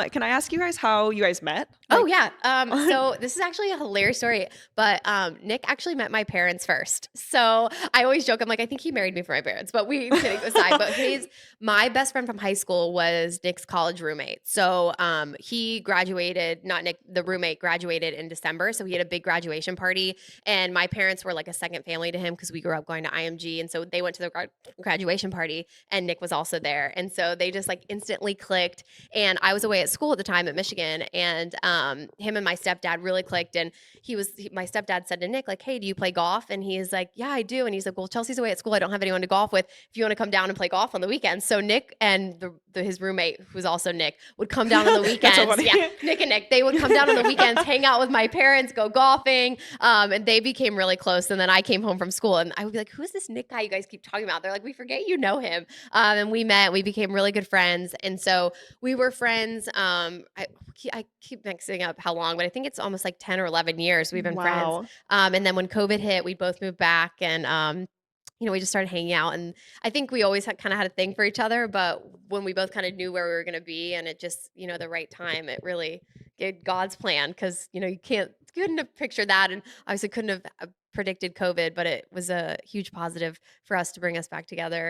Can I ask you guys how you guys met? Oh, Like, yeah. So this is actually a hilarious story, but Nick actually met my parents first. So I always joke, I'm like, I think he married me for my parents, but we kidding aside. But my best friend from high school was Nick's college roommate. So he graduated, not Nick, the roommate graduated in December. So he had a big graduation party, and my parents were like a second family to him because we grew up going to IMG, and so they went to the graduation party, and Nick was also there, and so they just like instantly clicked. And I was away at school at the time at Michigan, and him and my stepdad really clicked. And my stepdad said to Nick, like, "Hey, do you play golf?" And he's like, "Yeah, I do." And he's like, "Well, Chelsea's away at school. I don't have anyone to golf with. If you want to come down and play golf on the weekends." So Nick and his roommate, who's also Nick, would come down on the that's so weekends. funny. Yeah, Nick and Nick, they would come down on the weekends, hang out with my parents, go golfing, and they became really close. And then I came home from school, and I would be like, "Who's this Nick guy you guys keep talking about?" They're like, "We forget you know him." And we met, we became really good friends, and so we were friends. I keep mixing up how long, but I think it's almost like 10 or 11 years we've been friends. Wow. And then when COVID hit, we both moved back, and we just started hanging out. And I think we always kind of had a thing for each other, but when we both kind of knew where we were going to be, and it just, the right time, it really gave God's plan, because couldn't have pictured that, and obviously couldn't have predicted COVID, but it was a huge positive for us to bring us back together.